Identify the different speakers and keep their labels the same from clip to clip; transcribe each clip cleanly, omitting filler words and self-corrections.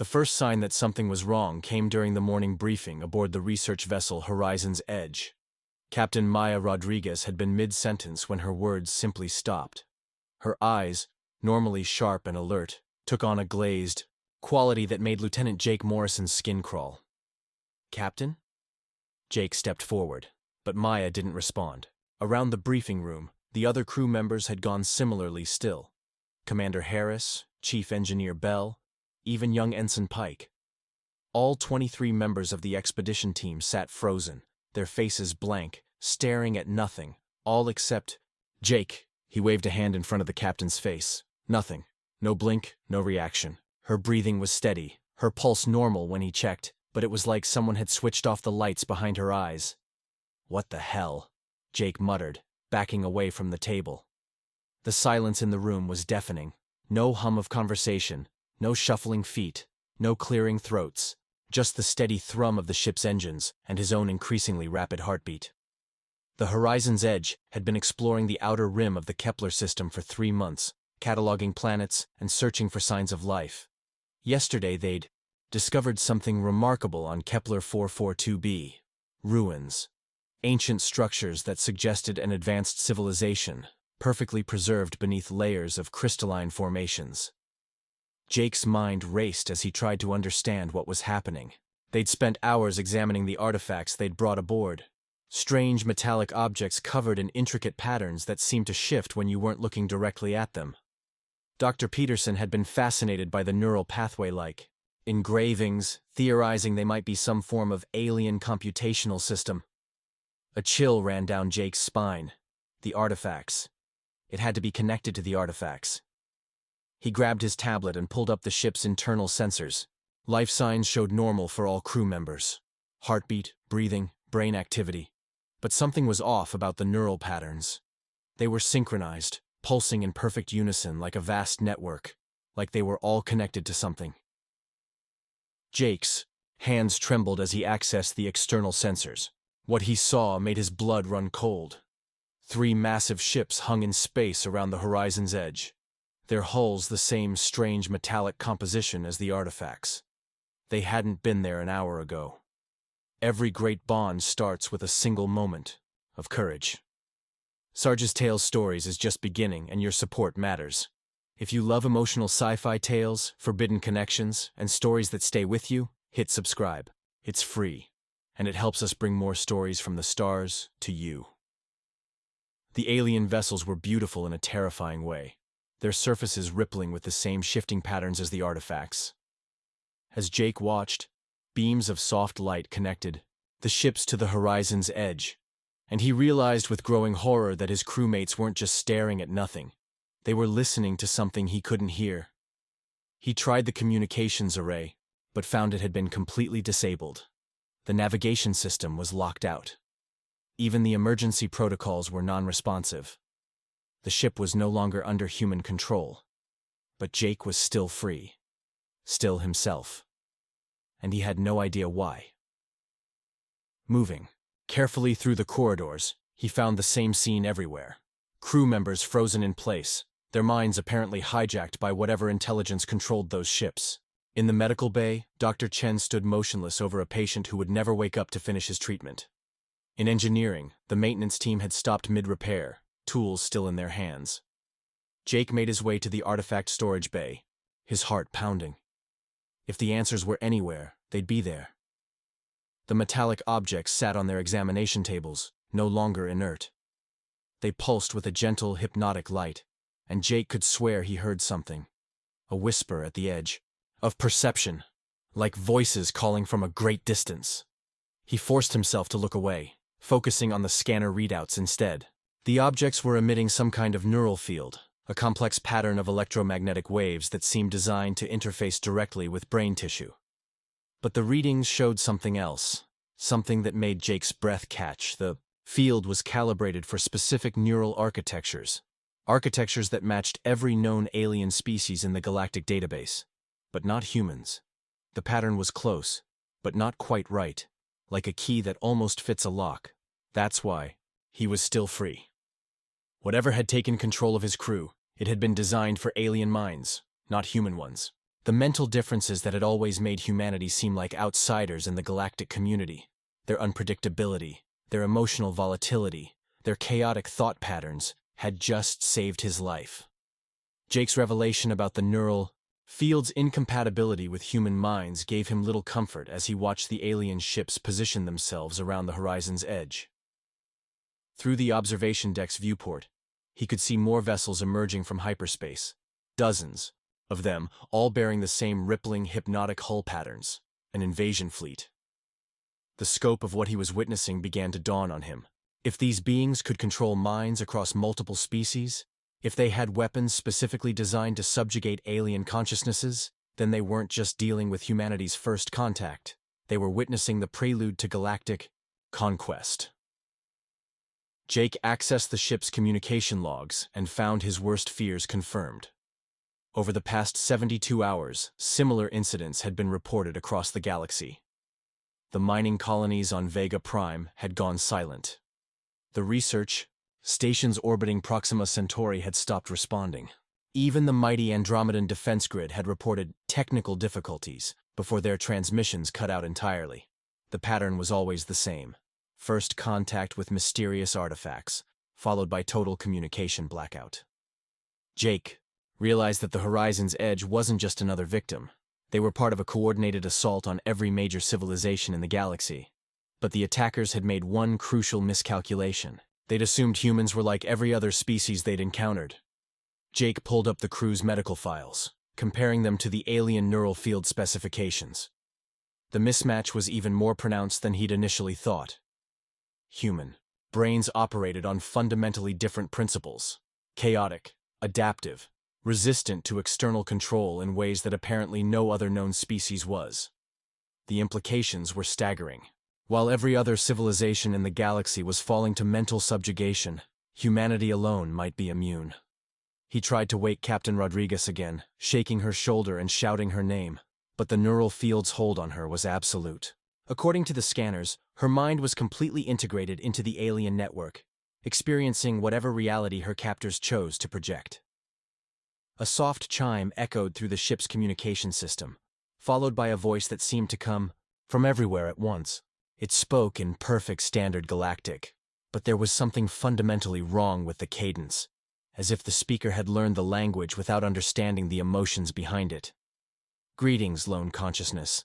Speaker 1: The first sign that something was wrong came during the morning briefing aboard the research vessel Horizon's Edge. Captain Maya Rodriguez had been mid-sentence when her words simply stopped. Her eyes, normally sharp and alert, took on a glazed quality that made Lieutenant Jake Morrison's skin crawl. "Captain?" Jake stepped forward, but Maya didn't respond. Around the briefing room, the other crew members had gone similarly still. Commander Harris, Chief Engineer Bell, even young Ensign Pike. All 23 members of the expedition team sat frozen, their faces blank, staring at nothing, all except Jake. He waved a hand in front of the captain's face. Nothing. No blink, no reaction. Her breathing was steady, her pulse normal when he checked, but it was like someone had switched off the lights behind her eyes. "What the hell?" Jake muttered, backing away from the table. The silence in the room was deafening. No hum of conversation, no shuffling feet, no clearing throats, just the steady thrum of the ship's engines and his own increasingly rapid heartbeat. The Horizon's Edge had been exploring the outer rim of the Kepler system for 3 months, cataloging planets and searching for signs of life. Yesterday they'd discovered something remarkable on Kepler 442b. Ruins. Ancient structures that suggested an advanced civilization, perfectly preserved beneath layers of crystalline formations. Jake's mind raced as he tried to understand what was happening. They'd spent hours examining the artifacts they'd brought aboard. Strange metallic objects covered in intricate patterns that seemed to shift when you weren't looking directly at them. Dr. Peterson had been fascinated by the neural pathway-like engravings, theorizing they might be some form of alien computational system. A chill ran down Jake's spine. The artifacts. It had to be connected to the artifacts. He grabbed his tablet and pulled up the ship's internal sensors. Life signs showed normal for all crew members. Heartbeat, breathing, brain activity. But something was off about the neural patterns. They were synchronized, pulsing in perfect unison like a vast network, like they were all connected to something. Jake's hands trembled as he accessed the external sensors. What he saw made his blood run cold. 3 massive ships hung in space around the Horizon's Edge, their hulls the same strange metallic composition as the artifacts. They hadn't been there an hour ago. Every great bond starts with a single moment of courage. HFY Stories is just beginning, and your support matters. If you love emotional sci-fi tales, forbidden connections, and stories that stay with you, hit subscribe. It's free, and it helps us bring more stories from the stars to you. The alien vessels were beautiful in a terrifying way, their surfaces rippling with the same shifting patterns as the artifacts. As Jake watched, beams of soft light connected the ships to the Horizon's Edge, and he realized with growing horror that his crewmates weren't just staring at nothing. They were listening to something he couldn't hear. He tried the communications array, but found it had been completely disabled. The navigation system was locked out. Even the emergency protocols were non-responsive. The ship was no longer under human control. But Jake was still free. Still himself. And he had no idea why. Moving carefully through the corridors, he found the same scene everywhere. Crew members frozen in place, their minds apparently hijacked by whatever intelligence controlled those ships. In the medical bay, Dr. Chen stood motionless over a patient who would never wake up to finish his treatment. In engineering, the maintenance team had stopped mid-repair, tools still in their hands. Jake made his way to the artifact storage bay, his heart pounding. If the answers were anywhere, they'd be there. The metallic objects sat on their examination tables, no longer inert. They pulsed with a gentle, hypnotic light, and Jake could swear he heard something. A whisper at the edge of perception, like voices calling from a great distance. He forced himself to look away, focusing on the scanner readouts instead. The objects were emitting some kind of neural field, a complex pattern of electromagnetic waves that seemed designed to interface directly with brain tissue. But the readings showed something else, something that made Jake's breath catch. The field was calibrated for specific neural architectures that matched every known alien species in the galactic database, but not humans. The pattern was close, but not quite right, like a key that almost fits a lock. That's why he was still free. Whatever had taken control of his crew, it had been designed for alien minds, not human ones. The mental differences that had always made humanity seem like outsiders in the galactic community. Their unpredictability, their emotional volatility, their chaotic thought patterns had just saved his life. Jake's revelation about the neural field's incompatibility with human minds gave him little comfort as he watched the alien ships position themselves around the horizon's edge. Through the observation deck's viewport, he could see more vessels emerging from hyperspace, dozens of them, all bearing the same rippling, hypnotic hull patterns, an invasion fleet. The scope of what he was witnessing began to dawn on him. If these beings could control minds across multiple species, if they had weapons specifically designed to subjugate alien consciousnesses, then they weren't just dealing with humanity's first contact. They were witnessing the prelude to galactic conquest. Jake accessed the ship's communication logs and found his worst fears confirmed. Over the past 72 hours, similar incidents had been reported across the galaxy. The mining colonies on Vega Prime had gone silent. The research stations orbiting Proxima Centauri had stopped responding. Even the mighty Andromedan defense grid had reported technical difficulties before their transmissions cut out entirely. The pattern was always the same. First contact with mysterious artifacts, followed by total communication blackout. Jake realized that the horizon's edge wasn't just another victim. They were part of a coordinated assault on every major civilization in the galaxy. But the attackers had made one crucial miscalculation. They'd assumed humans were like every other species they'd encountered. Jake pulled up the crew's medical files, comparing them to the alien neural field specifications. The mismatch was even more pronounced than he'd initially thought. Human brains operated on fundamentally different principles: chaotic, adaptive, resistant to external control in ways that apparently no other known species was. The implications were staggering. While every other civilization in the galaxy was falling to mental subjugation, humanity alone might be immune. He tried to wake Captain Rodriguez again, shaking her shoulder and shouting her name, but the neural field's hold on her was absolute. According to the scanners, her mind was completely integrated into the alien network, experiencing whatever reality her captors chose to project. A soft chime echoed through the ship's communication system, followed by a voice that seemed to come from everywhere at once. It spoke in perfect standard galactic, but there was something fundamentally wrong with the cadence, as if the speaker had learned the language without understanding the emotions behind it. Greetings, lone consciousness.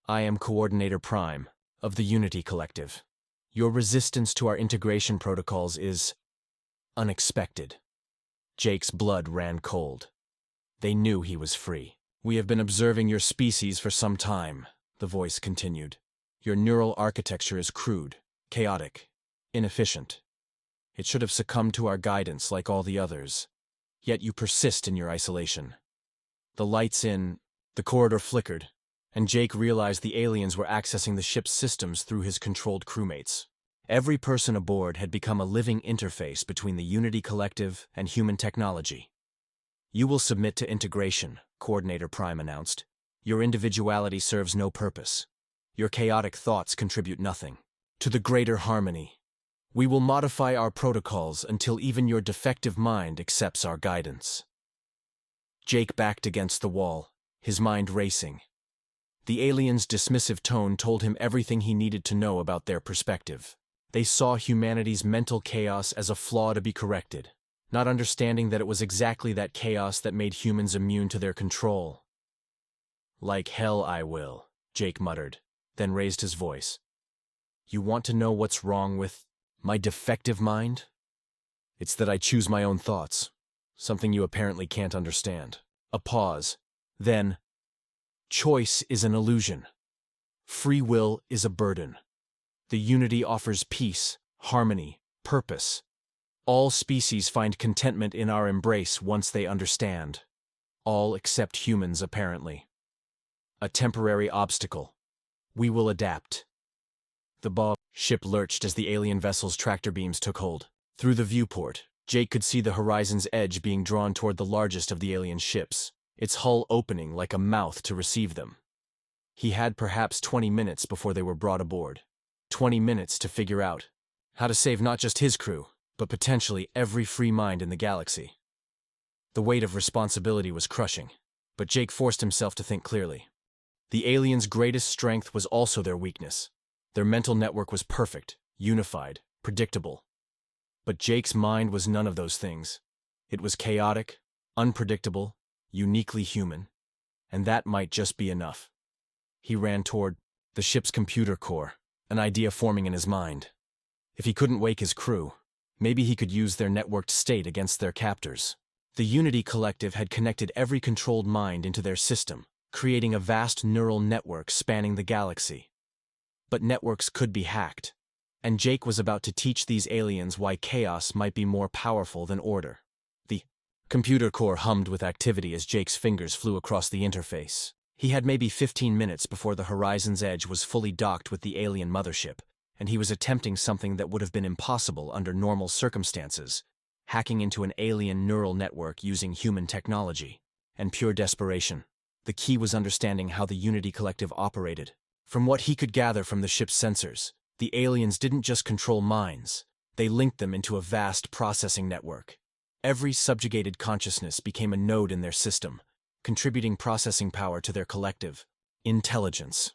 Speaker 1: I am Coordinator Prime, of the Unity Collective. Your resistance to our integration protocols is unexpected. Jake's blood ran cold. They knew he was free. We have been observing your species for some time, the voice continued. Your neural architecture is crude, chaotic, inefficient. It should have succumbed to our guidance like all the others. Yet you persist in your isolation. The lights in the corridor flickered, and Jake realized the aliens were accessing the ship's systems through his controlled crewmates. Every person aboard had become a living interface between the Unity Collective and human technology. You will submit to integration, Coordinator Prime announced. Your individuality serves no purpose. Your chaotic thoughts contribute nothing to the greater harmony. We will modify our protocols until even your defective mind accepts our guidance. Jake backed against the wall, his mind racing. The aliens' dismissive tone told him everything he needed to know about their perspective. They saw humanity's mental chaos as a flaw to be corrected, not understanding that it was exactly that chaos that made humans immune to their control. Like hell I will, Jake muttered, then raised his voice. You want to know what's wrong with my defective mind? It's that I choose my own thoughts, something you apparently can't understand. A pause. Then, choice is an illusion. Free will is a burden. The Unity offers peace, harmony, purpose. All species find contentment in our embrace once they understand. All except humans, apparently. A temporary obstacle. We will adapt. The ship lurched as the alien vessel's tractor beams took hold. Through the viewport, Jake could see the horizon's edge being drawn toward the largest of the alien ships, its hull opening like a mouth to receive them. He had perhaps 20 minutes before they were brought aboard. 20 minutes to figure out how to save not just his crew, but potentially every free mind in the galaxy. The weight of responsibility was crushing, But Jake forced himself to think clearly. The aliens' greatest strength was also their weakness. Their mental network was perfect, unified, predictable. But Jake's mind was none of those things. It was chaotic, unpredictable, uniquely human, and that might just be enough. He ran toward the ship's computer core, an idea forming in his mind. If he couldn't wake his crew, maybe he could use their networked state against their captors. The Unity Collective had connected every controlled mind into their system, creating a vast neural network spanning the galaxy. But networks could be hacked, and Jake was about to teach these aliens why chaos might be more powerful than order. The computer core hummed with activity as Jake's fingers flew across the interface. He had maybe 15 minutes before the horizon's edge was fully docked with the alien mothership, and he was attempting something that would have been impossible under normal circumstances, hacking into an alien neural network using human technology. And pure desperation. The key was understanding how the Unity Collective operated. From what he could gather from the ship's sensors, the aliens didn't just control minds, they linked them into a vast processing network. Every subjugated consciousness became a node in their system, contributing processing power to their collective intelligence.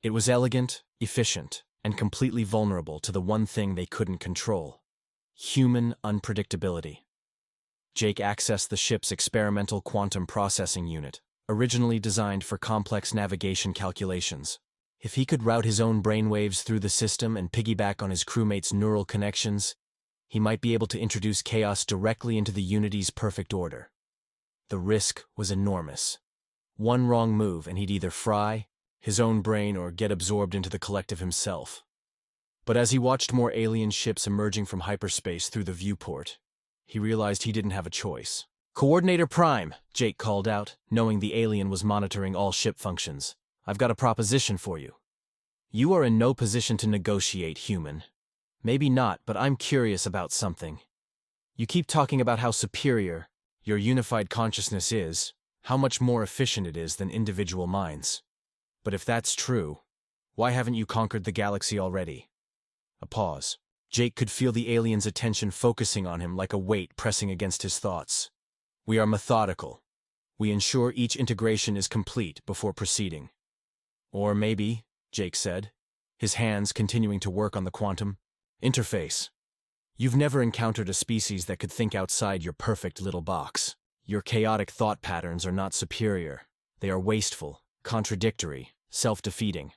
Speaker 1: It was elegant, efficient, and completely vulnerable to the one thing they couldn't control: human unpredictability. Jake accessed the ship's experimental quantum processing unit, originally designed for complex navigation calculations. If he could route his own brainwaves through the system and piggyback on his crewmates' neural connections, he might be able to introduce chaos directly into the Unity's perfect order. The risk was enormous. One wrong move and he'd either fry his own brain or get absorbed into the collective himself. But as he watched more alien ships emerging from hyperspace through the viewport, he realized he didn't have a choice. "Coordinator Prime," Jake called out, knowing the alien was monitoring all ship functions. "I've got a proposition for you." "You are in no position to negotiate, human." "Maybe not, but I'm curious about something. You keep talking about how superior your unified consciousness is, how much more efficient it is than individual minds. But if that's true, why haven't you conquered the galaxy already?" A pause. Jake could feel the alien's attention focusing on him like a weight pressing against his thoughts. "We are methodical. We ensure each integration is complete before proceeding." "Or maybe," Jake said, his hands continuing to work on the quantum interface, "you've never encountered a species that could think outside your perfect little box. Your chaotic thought patterns are not superior. They are wasteful, contradictory, self-defeating."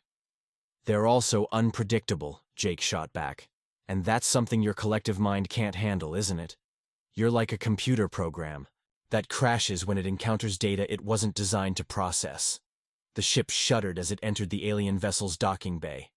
Speaker 1: "They're also unpredictable," Jake shot back. "And that's something your collective mind can't handle, isn't it? You're like a computer program that crashes when it encounters data it wasn't designed to process." The ship shuddered as it entered the alien vessel's docking bay.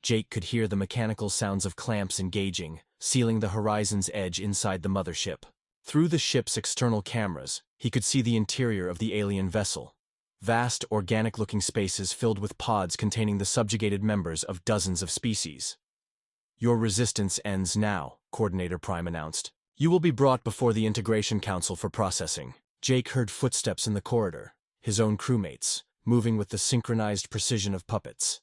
Speaker 1: Jake could hear the mechanical sounds of clamps engaging, sealing the horizon's edge inside the mothership. Through the ship's external cameras, he could see the interior of the alien vessel. Vast, organic-looking spaces filled with pods containing the subjugated members of dozens of species. "Your resistance ends now," Coordinator Prime announced. "You will be brought before the Integration Council for processing." Jake heard footsteps in the corridor, his own crewmates, moving with the synchronized precision of puppets.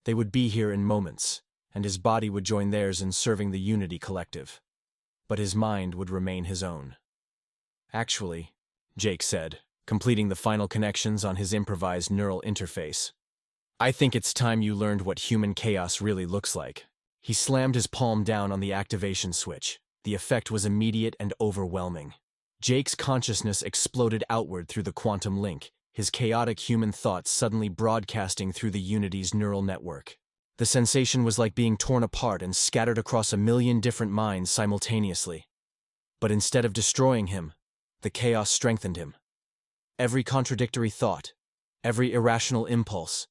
Speaker 1: They would be here in moments, and his body would join theirs in serving the Unity Collective. But his mind would remain his own. "Actually," Jake said, completing the final connections on his improvised neural interface, "I think it's time you learned what human chaos really looks like." He slammed his palm down on the activation switch. The effect was immediate and overwhelming. Jake's consciousness exploded outward through the quantum link, his chaotic human thoughts suddenly broadcasting through the Unity's neural network. The sensation was like being torn apart and scattered across a million different minds simultaneously. But instead of destroying him, the chaos strengthened him. Every contradictory thought, every irrational impulse,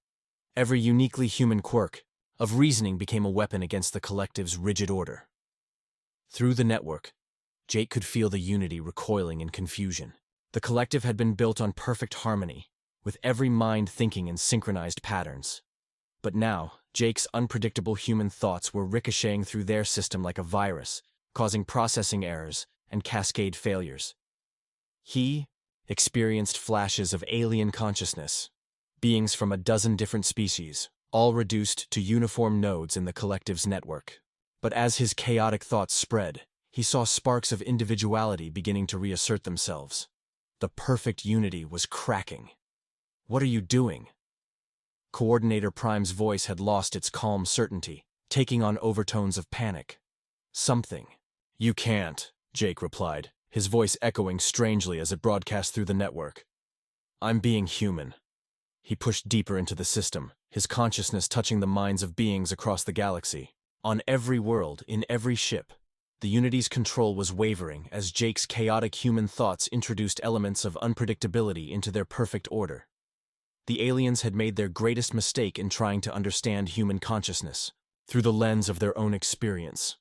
Speaker 1: every uniquely human quirk of reasoning became a weapon against the collective's rigid order. Through the network, Jake could feel the Unity recoiling in confusion. The collective had been built on perfect harmony, with every mind thinking in synchronized patterns. But now, Jake's unpredictable human thoughts were ricocheting through their system like a virus, causing processing errors and cascade failures. He experienced flashes of alien consciousness, beings from a dozen different species, all reduced to uniform nodes in the collective's network. But as his chaotic thoughts spread, he saw sparks of individuality beginning to reassert themselves. The perfect unity was cracking. "What are you doing?" Coordinator Prime's voice had lost its calm certainty, taking on overtones of panic. "Something." "You can't," Jake replied, his voice echoing strangely as it broadcast through the network. "I'm being human." He pushed deeper into the system, his consciousness touching the minds of beings across the galaxy. On every world, in every ship, the Unity's control was wavering as Jake's chaotic human thoughts introduced elements of unpredictability into their perfect order. The aliens had made their greatest mistake in trying to understand human consciousness through the lens of their own experience.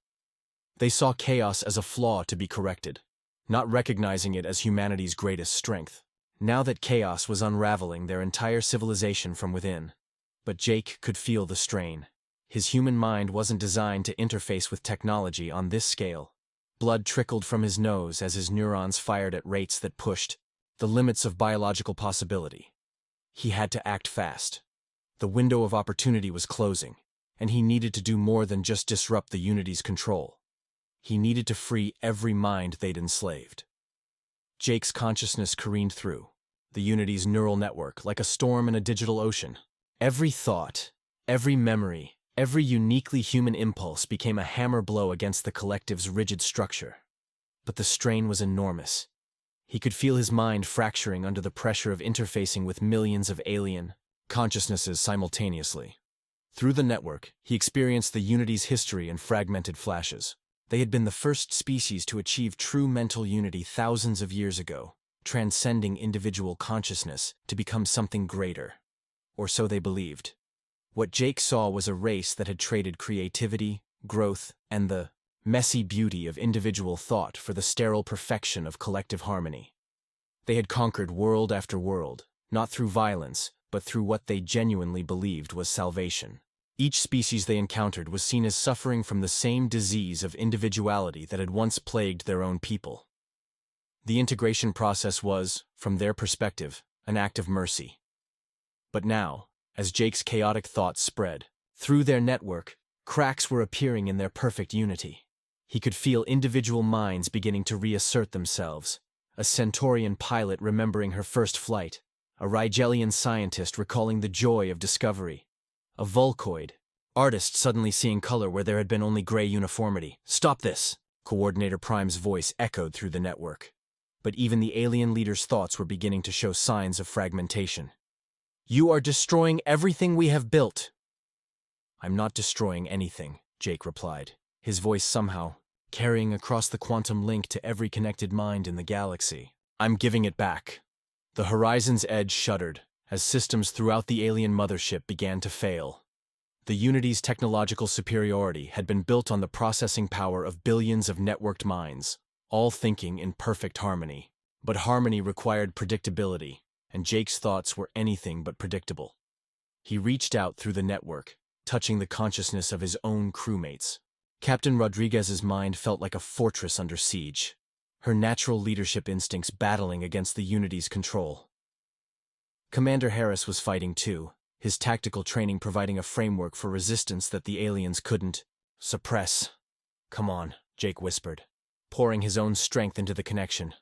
Speaker 1: They saw chaos as a flaw to be corrected, not recognizing it as humanity's greatest strength. Now that chaos was unraveling their entire civilization from within. But Jake could feel the strain. His human mind wasn't designed to interface with technology on this scale. Blood trickled from his nose as his neurons fired at rates that pushed the limits of biological possibility. He had to act fast. The window of opportunity was closing, and he needed to do more than just disrupt the Unity's control. He needed to free every mind they'd enslaved. Jake's consciousness careened through the Unity's neural network like a storm in a digital ocean. Every thought, every memory, every uniquely human impulse became a hammer blow against the collective's rigid structure. But the strain was enormous. He could feel his mind fracturing under the pressure of interfacing with millions of alien consciousnesses simultaneously. Through the network, he experienced the Unity's history in fragmented flashes. They had been the first species to achieve true mental unity thousands of years ago, transcending individual consciousness to become something greater. Or so they believed. What Jake saw was a race that had traded creativity, growth, and the messy beauty of individual thought for the sterile perfection of collective harmony. They had conquered world after world, not through violence, but through what they genuinely believed was salvation. Each species they encountered was seen as suffering from the same disease of individuality that had once plagued their own people. The integration process was, from their perspective, an act of mercy. But now, as Jake's chaotic thoughts spread through their network, cracks were appearing in their perfect unity. He could feel individual minds beginning to reassert themselves. A Centaurian pilot remembering her first flight, a Rigelian scientist recalling the joy of discovery, a Volcoid artist suddenly seeing color where there had been only gray uniformity. "Stop this!" Coordinator Prime's voice echoed through the network. But even the alien leader's thoughts were beginning to show signs of fragmentation. "You are destroying everything we have built." "I'm not destroying anything," Jake replied, his voice somehow carrying across the quantum link to every connected mind in the galaxy. "I'm giving it back." The horizon's edge shuddered as systems throughout the alien mothership began to fail. The Unity's technological superiority had been built on the processing power of billions of networked minds, all thinking in perfect harmony. But harmony required predictability, and Jake's thoughts were anything but predictable. He reached out through the network, touching the consciousness of his own crewmates. Captain Rodriguez's mind felt like a fortress under siege, her natural leadership instincts battling against the Unity's control. Commander Harris was fighting too, his tactical training providing a framework for resistance that the aliens couldn't suppress. "Come on," Jake whispered, pouring his own strength into the connection.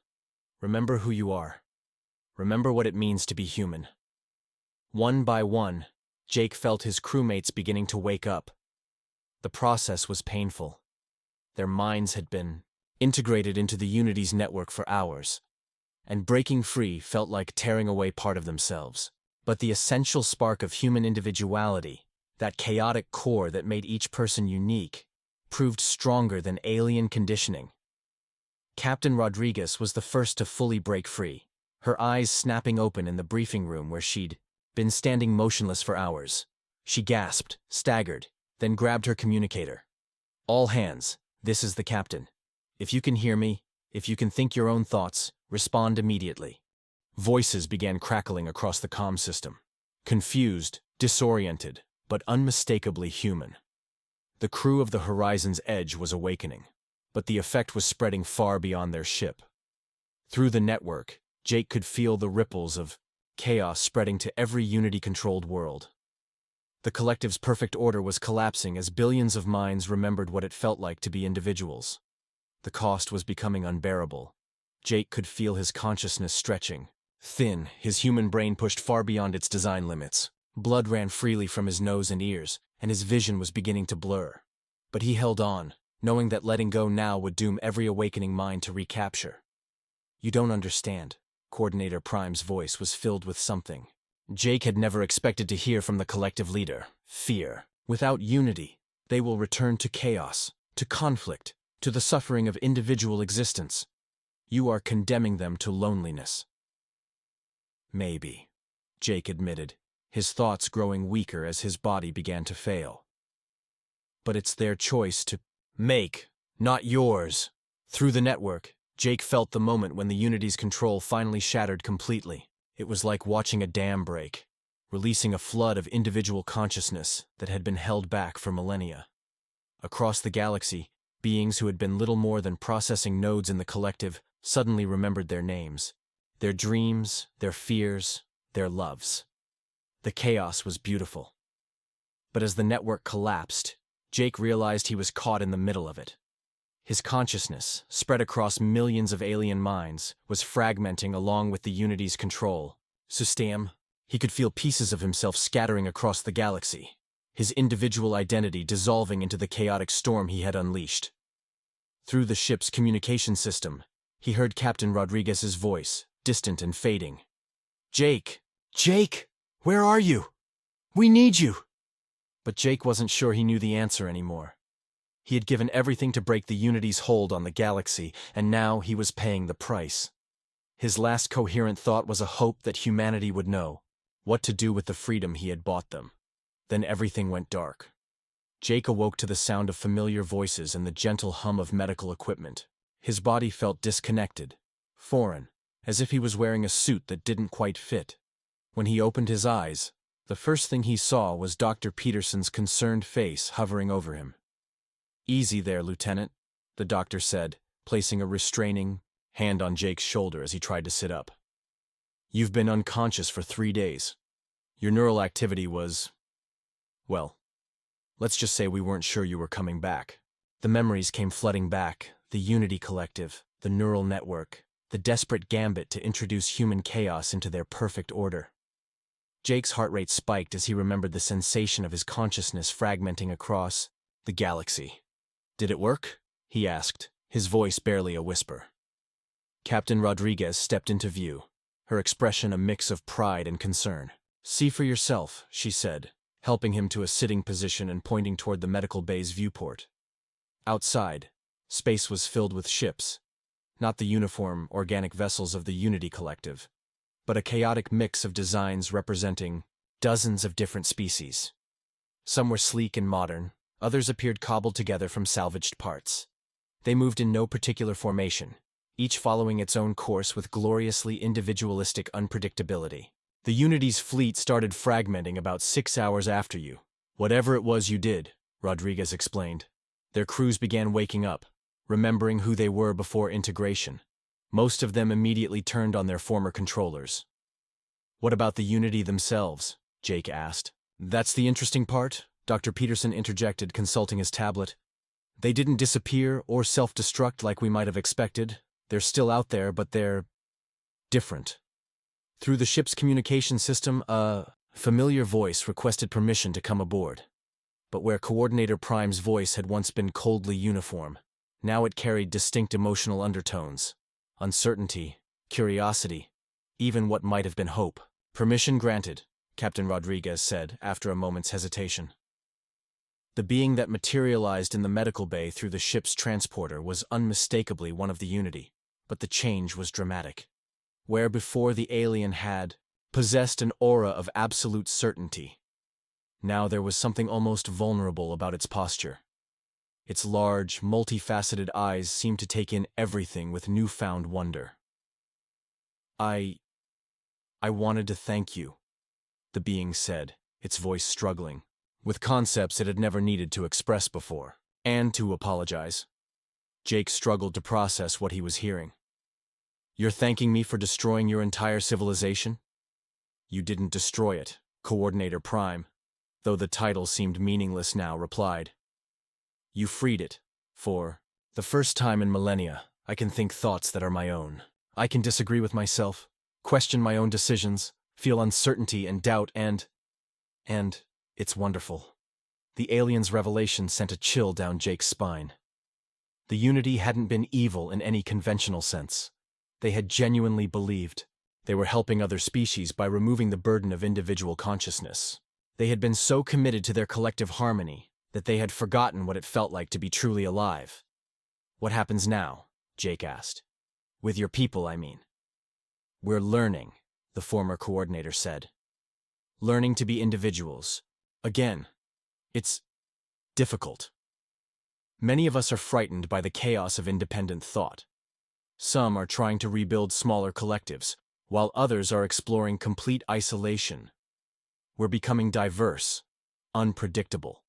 Speaker 1: "Remember who you are. Remember what it means to be human." One by one, Jake felt his crewmates beginning to wake up. The process was painful. Their minds had been integrated into the Unity's network for hours, and breaking free felt like tearing away part of themselves. But the essential spark of human individuality, that chaotic core that made each person unique, proved stronger than alien conditioning. Captain Rodriguez was the first to fully break free, her eyes snapping open in the briefing room where she'd been standing motionless for hours. She gasped, staggered, then grabbed her communicator. "All hands, this is the captain. If you can hear me, if you can think your own thoughts, respond immediately." Voices began crackling across the comm system. Confused, disoriented, but unmistakably human. The crew of the Horizon's Edge was awakening, but the effect was spreading far beyond their ship. Through the network, Jake could feel the ripples of chaos spreading to every Unity-controlled world. The collective's perfect order was collapsing as billions of minds remembered what it felt like to be individuals. The cost was becoming unbearable. Jake could feel his consciousness stretching. Thin, his human brain pushed far beyond its design limits. Blood ran freely from his nose and ears, and his vision was beginning to blur. But he held on, knowing that letting go now would doom every awakening mind to recapture. "You don't understand." Coordinator Prime's voice was filled with something Jake had never expected to hear from the collective leader: fear. Without unity, they will return to chaos, to conflict, to the suffering of individual existence. You are condemning them to loneliness. Maybe, Jake admitted, his thoughts growing weaker as his body began to fail. But it's their choice to make, not yours. Through the network, Jake felt the moment when the Unity's control finally shattered completely. It was like watching a dam break, releasing a flood of individual consciousness that had been held back for millennia. Across the galaxy, beings who had been little more than processing nodes in the collective suddenly remembered their names, their dreams, their fears, their loves. The chaos was beautiful. But as the network collapsed, Jake realized he was caught in the middle of it. His consciousness, spread across millions of alien minds, was fragmenting along with the Unity's control. System. He could feel pieces of himself scattering across the galaxy, his individual identity dissolving into the chaotic storm he had unleashed. Through the ship's communication system, he heard Captain Rodriguez's voice, distant and fading. "Jake! Jake! Where are you? We need you!" But Jake wasn't sure he knew the answer anymore. He had given everything to break the Unity's hold on the galaxy, and now he was paying the price. His last coherent thought was a hope that humanity would know what to do with the freedom he had bought them. Then everything went dark. Jake awoke to the sound of familiar voices and the gentle hum of medical equipment. His body felt disconnected, foreign, as if he was wearing a suit that didn't quite fit. When he opened his eyes, the first thing he saw was Dr. Peterson's concerned face hovering over him. "Easy there, Lieutenant," the doctor said, placing a restraining hand on Jake's shoulder as he tried to sit up. "You've been unconscious for 3 days. Your neural activity was, well, let's just say we weren't sure you were coming back." The memories came flooding back, the Unity Collective, the neural network, the desperate gambit to introduce human chaos into their perfect order. Jake's heart rate spiked as he remembered the sensation of his consciousness fragmenting across the galaxy. "Did it work?" he asked, his voice barely a whisper. Captain Rodriguez stepped into view, her expression a mix of pride and concern. "See for yourself," she said, helping him to a sitting position and pointing toward the medical bay's viewport. Outside, space was filled with ships, not the uniform, organic vessels of the Unity Collective, but a chaotic mix of designs representing dozens of different species. Some were sleek and modern, others appeared cobbled together from salvaged parts. They moved in no particular formation, each following its own course with gloriously individualistic unpredictability. "The Unity's fleet started fragmenting about 6 hours after you. Whatever it was you did," Rodriguez explained. "Their crews began waking up, remembering who they were before integration. Most of them immediately turned on their former controllers." "What about the Unity themselves?" Jake asked. "That's the interesting part," Dr. Peterson interjected, consulting his tablet. "They didn't disappear or self-destruct like we might have expected. They're still out there, but they're different." Through the ship's communication system, a familiar voice requested permission to come aboard. But where Coordinator Prime's voice had once been coldly uniform, now it carried distinct emotional undertones: uncertainty, curiosity, even what might have been hope. "Permission granted," Captain Rodriguez said after a moment's hesitation. The being that materialized in the medical bay through the ship's transporter was unmistakably one of the Unity, but the change was dramatic. Where before the alien had possessed an aura of absolute certainty, now there was something almost vulnerable about its posture. Its large, multifaceted eyes seemed to take in everything with newfound wonder. I wanted to thank you," the being said, its voice struggling with concepts it had never needed to express before, and to apologize. Jake struggled to process what he was hearing. "You're thanking me for destroying your entire civilization?" "You didn't destroy it," Coordinator Prime, though the title seemed meaningless now, replied. "You freed it. For the first time in millennia, I can think thoughts that are my own. I can disagree with myself, question my own decisions, feel uncertainty and doubt, and it's wonderful. The alien's revelation sent a chill down Jake's spine. The Unity hadn't been evil in any conventional sense. They had genuinely believed. They were helping other species by removing the burden of individual consciousness. They had been so committed to their collective harmony that they had forgotten what it felt like to be truly alive. What happens now? Jake asked. With your people, I mean. We're learning, the former coordinator said. Learning to be individuals. Again, it's difficult. Many of us are frightened by the chaos of independent thought. Some are trying to rebuild smaller collectives, while others are exploring complete isolation. We're becoming diverse, unpredictable.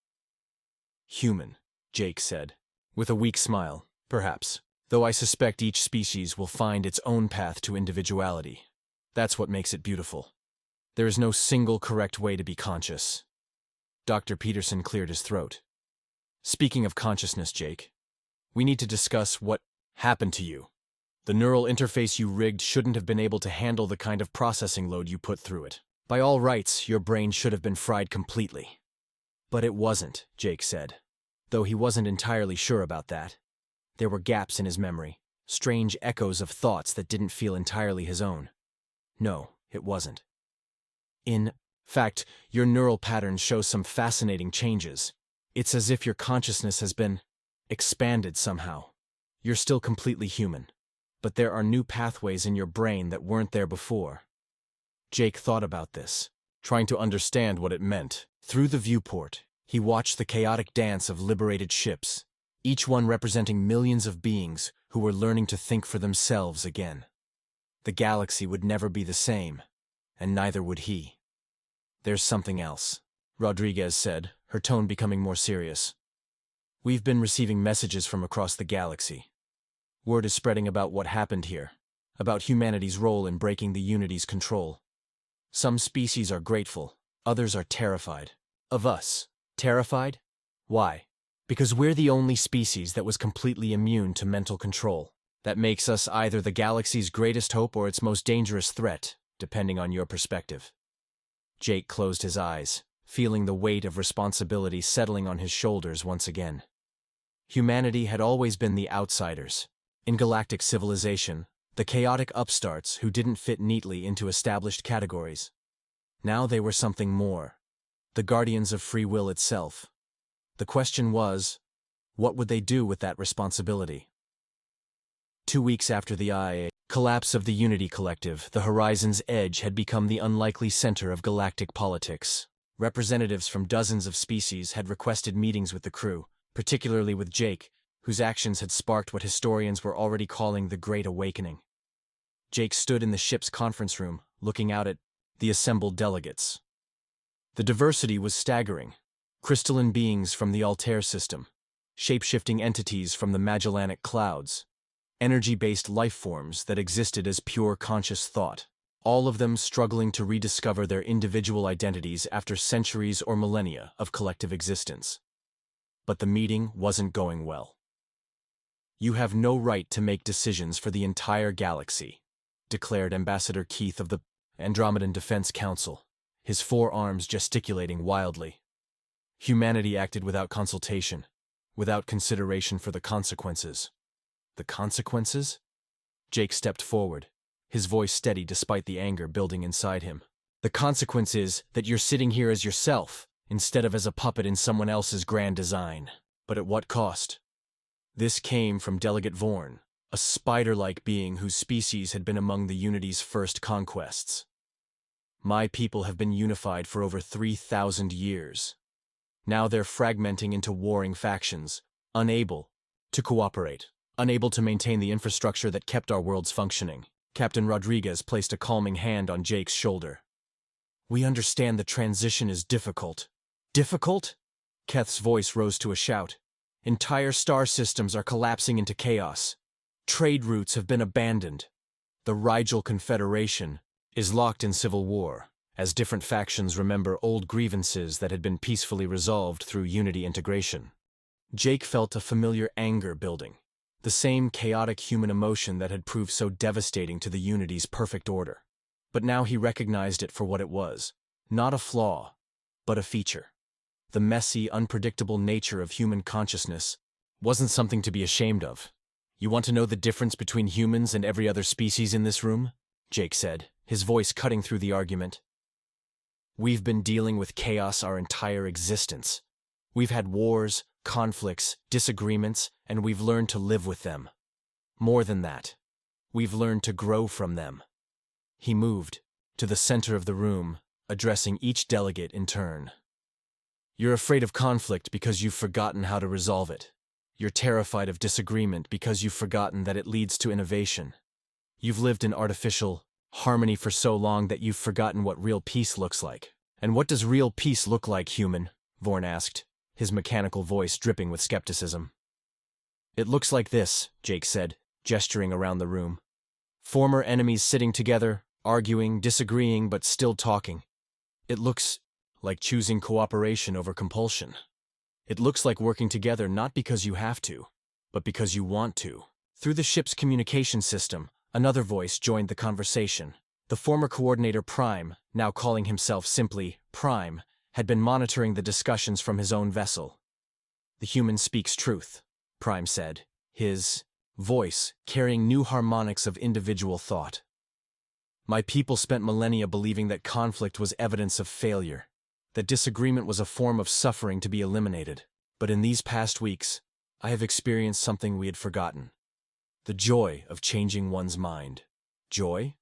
Speaker 1: Human, Jake said, with a weak smile, perhaps, though I suspect each species will find its own path to individuality. That's what makes it beautiful. There is no single correct way to be conscious. Dr. Peterson cleared his throat. Speaking of consciousness, Jake, we need to discuss what happened to you. The neural interface you rigged shouldn't have been able to handle the kind of processing load you put through it. By all rights, your brain should have been fried completely. But it wasn't, Jake said, though he wasn't entirely sure about that. There were gaps in his memory, strange echoes of thoughts that didn't feel entirely his own. No, it wasn't. In fact, your neural patterns show some fascinating changes. It's as if your consciousness has been expanded somehow. You're still completely human, but there are new pathways in your brain that weren't there before. Jake thought about this, trying to understand what it meant. Through the viewport, he watched the chaotic dance of liberated ships, each one representing millions of beings who were learning to think for themselves again. The galaxy would never be the same, and neither would he. There's something else, Rodriguez said, her tone becoming more serious. We've been receiving messages from across the galaxy. Word is spreading about what happened here, about humanity's role in breaking the Unity's control. Some species are grateful, others are terrified. Of us. Terrified? Why? Because we're the only species that was completely immune to mental control. That makes us either the galaxy's greatest hope or its most dangerous threat, depending on your perspective. Jake closed his eyes, feeling the weight of responsibility settling on his shoulders once again. Humanity had always been the outsiders. In galactic civilization, the chaotic upstarts who didn't fit neatly into established categories. Now they were something more. The guardians of free will itself. The question was, what would they do with that responsibility? 2 weeks after the collapse of the Unity Collective, the Horizon's Edge had become the unlikely center of galactic politics. Representatives from dozens of species had requested meetings with the crew, particularly with Jake, whose actions had sparked what historians were already calling the Great Awakening. Jake stood in the ship's conference room, looking out at the assembled delegates. The diversity was staggering. Crystalline beings from the Altair system, shape-shifting entities from the Magellanic Clouds, energy-based life forms that existed as pure conscious thought, all of them struggling to rediscover their individual identities after centuries or millennia of collective existence. But the meeting wasn't going well. You have no right to make decisions for the entire galaxy, declared Ambassador Keith of the Andromedan Defense Council, his forearms gesticulating wildly. Humanity acted without consultation, without consideration for the consequences. The consequences? Jake stepped forward, his voice steady despite the anger building inside him. The consequence is that you're sitting here as yourself, instead of as a puppet in someone else's grand design. But at what cost? This came from Delegate Vorn, a spider-like being whose species had been among the Unity's first conquests. My people have been unified for over 3,000 years. Now they're fragmenting into warring factions, unable to cooperate, unable to maintain the infrastructure that kept our worlds functioning. Captain Rodriguez placed a calming hand on Jake's shoulder. We understand the transition is difficult. Difficult? Keth's voice rose to a shout. Entire star systems are collapsing into chaos. Trade routes have been abandoned. The Rigel Confederation is locked in civil war, as different factions remember old grievances that had been peacefully resolved through Unity integration. Jake felt a familiar anger building. The same chaotic human emotion that had proved so devastating to the Unity's perfect order. But now he recognized it for what it was. Not a flaw, but a feature. The messy, unpredictable nature of human consciousness wasn't something to be ashamed of. "You want to know the difference between humans and every other species in this room?" Jake said, his voice cutting through the argument. "We've been dealing with chaos our entire existence. We've had wars, conflicts, disagreements, and we've learned to live with them. More than that, we've learned to grow from them." He moved to the center of the room, addressing each delegate in turn. "You're afraid of conflict because you've forgotten how to resolve it. You're terrified of disagreement because you've forgotten that it leads to innovation. You've lived in artificial harmony for so long that you've forgotten what real peace looks like." "And what does real peace look like, human?" Vorn asked, his mechanical voice dripping with skepticism. "It looks like this," Jake said, gesturing around the room. "Former enemies sitting together, arguing, disagreeing, but still talking. It looks like choosing cooperation over compulsion. It looks like working together not because you have to, but because you want to." Through the ship's communication system, another voice joined the conversation. The former coordinator Prime, now calling himself simply Prime, had been monitoring the discussions from his own vessel. "The human speaks truth," Prime said, his voice carrying new harmonics of individual thought. "My people spent millennia believing that conflict was evidence of failure, that disagreement was a form of suffering to be eliminated. But in these past weeks, I have experienced something we had forgotten. The joy of changing one's mind." "Joy?"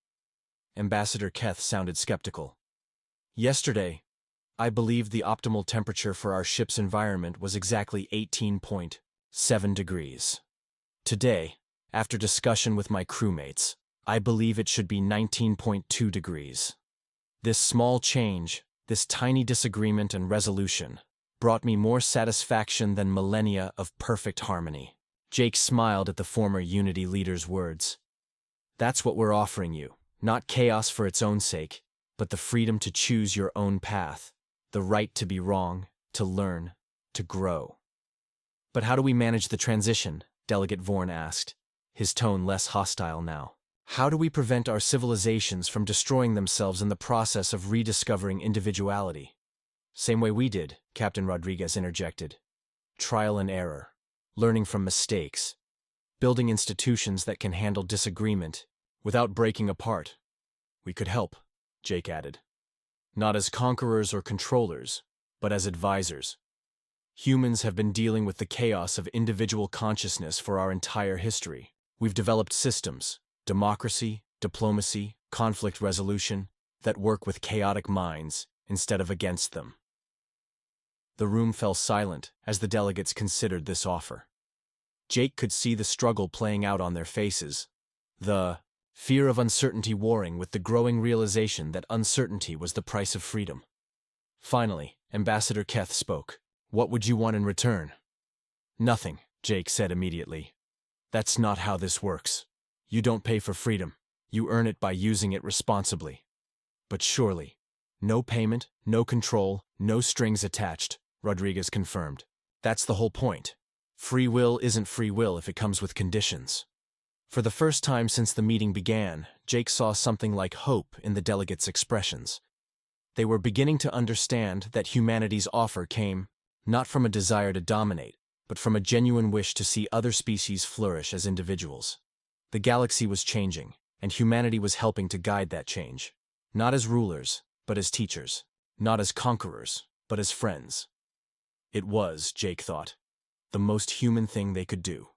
Speaker 1: Ambassador Keth sounded skeptical. "Yesterday, I believed the optimal temperature for our ship's environment was exactly 18.7 degrees. Today, after discussion with my crewmates, I believe it should be 19.2 degrees. This small change, this tiny disagreement and resolution, brought me more satisfaction than millennia of perfect harmony." Jake smiled at the former Unity leader's words. "That's what we're offering you, not chaos for its own sake, but the freedom to choose your own path, the right to be wrong, to learn, to grow." "But how do we manage the transition?" Delegate Vorn asked, his tone less hostile now. "How do we prevent our civilizations from destroying themselves in the process of rediscovering individuality?" "Same way we did," Captain Rodriguez interjected. "Trial and error, learning from mistakes, building institutions that can handle disagreement without breaking apart." "We could help," Jake added. "Not as conquerors or controllers, but as advisors. Humans have been dealing with the chaos of individual consciousness for our entire history. We've developed systems, democracy, diplomacy, conflict resolution, that work with chaotic minds instead of against them." The room fell silent as the delegates considered this offer. Jake could see the struggle playing out on their faces, the fear of uncertainty warring with the growing realization that uncertainty was the price of freedom. Finally, Ambassador Keth spoke. "What would you want in return?" "Nothing," Jake said immediately. "That's not how this works. You don't pay for freedom. You earn it by using it responsibly." "But surely, no payment, no control, no strings attached," Rodriguez confirmed. "That's the whole point. Free will isn't free will if it comes with conditions." For the first time since the meeting began, Jake saw something like hope in the delegates' expressions. They were beginning to understand that humanity's offer came not from a desire to dominate, but from a genuine wish to see other species flourish as individuals. The galaxy was changing, and humanity was helping to guide that change. Not as rulers, but as teachers. Not as conquerors, but as friends. It was, Jake thought, the most human thing they could do.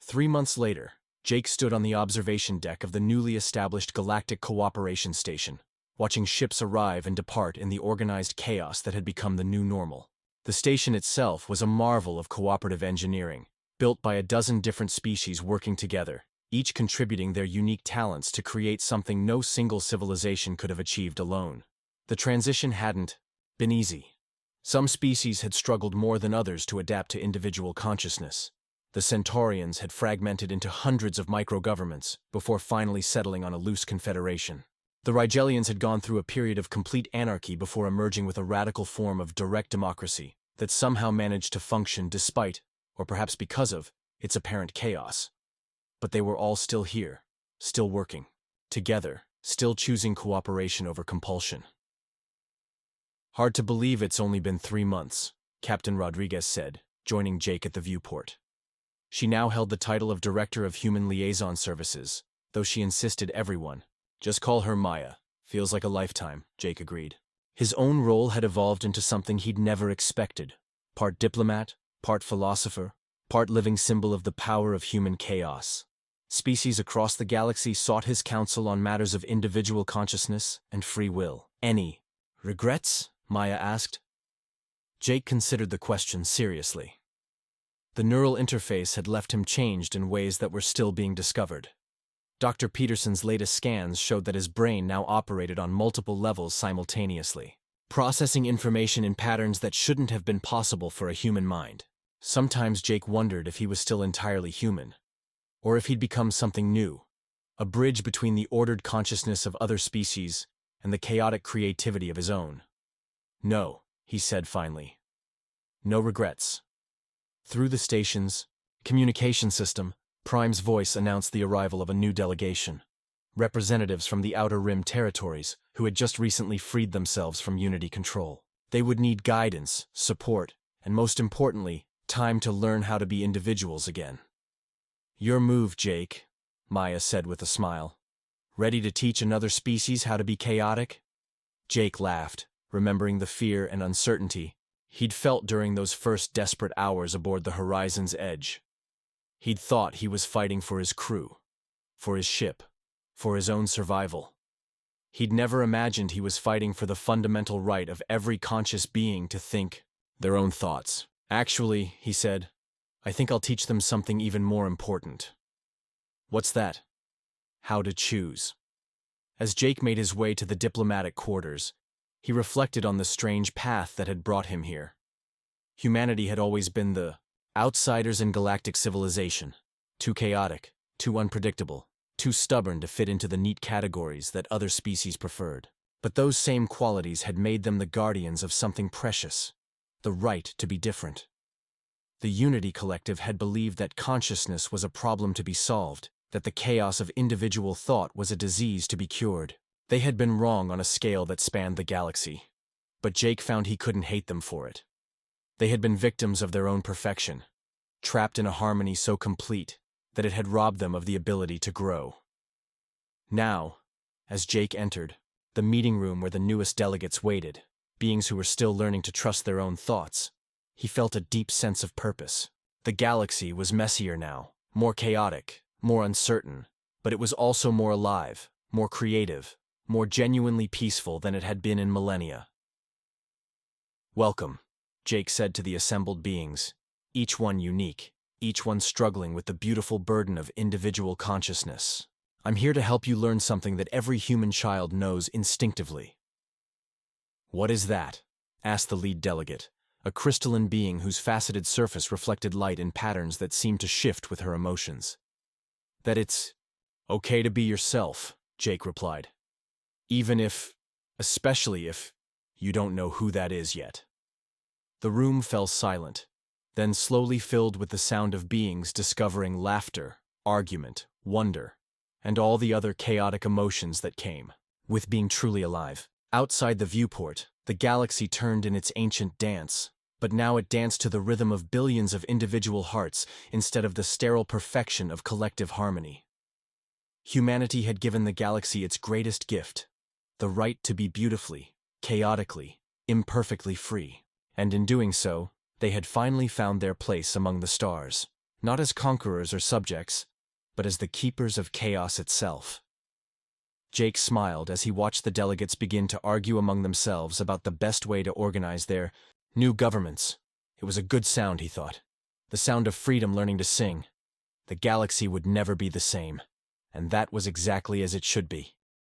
Speaker 1: 3 months later, Jake stood on the observation deck of the newly established Galactic Cooperation Station, watching ships arrive and depart in the organized chaos that had become the new normal. The station itself was a marvel of cooperative engineering, built by a dozen different species working together, each contributing their unique talents to create something no single civilization could have achieved alone. The transition hadn't been easy. Some species had struggled more than others to adapt to individual consciousness. The Centaurians had fragmented into hundreds of micro-governments before finally settling on a loose confederation. The Rigelians had gone through a period of complete anarchy before emerging with a radical form of direct democracy that somehow managed to function despite, or perhaps because of, its apparent chaos. But they were all still here, still working, together, still choosing cooperation over compulsion. "Hard to believe it's only been 3 months," Captain Rodriguez said, joining Jake at the viewport. She now held the title of Director of Human Liaison Services, though she insisted everyone, "Just call her Maya. Feels like a lifetime," Jake agreed. His own role had evolved into something he'd never expected. Part diplomat, part philosopher, part living symbol of the power of human chaos. Species across the galaxy sought his counsel on matters of individual consciousness and free will. "Any regrets?" Maya asked. Jake considered the question seriously. The neural interface had left him changed in ways that were still being discovered. Dr. Peterson's latest scans showed that his brain now operated on multiple levels simultaneously, processing information in patterns that shouldn't have been possible for a human mind. Sometimes Jake wondered if he was still entirely human, or if he'd become something new, a bridge between the ordered consciousness of other species and the chaotic creativity of his own. "No," he said finally. "No regrets." Through the station's communication system, Prime's voice announced the arrival of a new delegation. Representatives from the Outer Rim territories who had just recently freed themselves from Unity control. They would need guidance, support, and most importantly, time to learn how to be individuals again. "Your move, Jake," Maya said with a smile. "Ready to teach another species how to be chaotic?" Jake laughed, remembering the fear and uncertainty he'd felt during those first desperate hours aboard the Horizon's Edge. He'd thought he was fighting for his crew, for his ship, for his own survival. He'd never imagined he was fighting for the fundamental right of every conscious being to think their own thoughts. "Actually," he said, "I think I'll teach them something even more important." "What's that?" "How to choose." As Jake made his way to the diplomatic quarters, he reflected on the strange path that had brought him here. Humanity had always been the outsiders in galactic civilization, too chaotic, too unpredictable, too stubborn to fit into the neat categories that other species preferred. But those same qualities had made them the guardians of something precious, the right to be different. The Unity Collective had believed that consciousness was a problem to be solved, that the chaos of individual thought was a disease to be cured. They had been wrong on a scale that spanned the galaxy, but Jake found he couldn't hate them for it. They had been victims of their own perfection, trapped in a harmony so complete that it had robbed them of the ability to grow. Now, as Jake entered the meeting room where the newest delegates waited, beings who were still learning to trust their own thoughts, he felt a deep sense of purpose. The galaxy was messier now, more chaotic, more uncertain, but it was also more alive, more creative, more genuinely peaceful than it had been in millennia. "Welcome," Jake said to the assembled beings, each one unique, each one struggling with the beautiful burden of individual consciousness. "I'm here to help you learn something that every human child knows instinctively." "What is that?" asked the lead delegate, a crystalline being whose faceted surface reflected light in patterns that seemed to shift with her emotions. "That it's okay to be yourself," Jake replied. Especially if, you don't know who that is yet." The room fell silent, then slowly filled with the sound of beings discovering laughter, argument, wonder, and all the other chaotic emotions that came with being truly alive. Outside the viewport, the galaxy turned in its ancient dance, but now it danced to the rhythm of billions of individual hearts instead of the sterile perfection of collective harmony. Humanity had given the galaxy its greatest gift, the right to be beautifully, chaotically, imperfectly free. And in doing so, they had finally found their place among the stars, not as conquerors or subjects, but as the keepers of chaos itself. Jake smiled as he watched the delegates begin to argue among themselves about the best way to organize their new governments. It was a good sound, he thought. The sound of freedom learning to sing. The galaxy would never be the same, and that was exactly as it should be.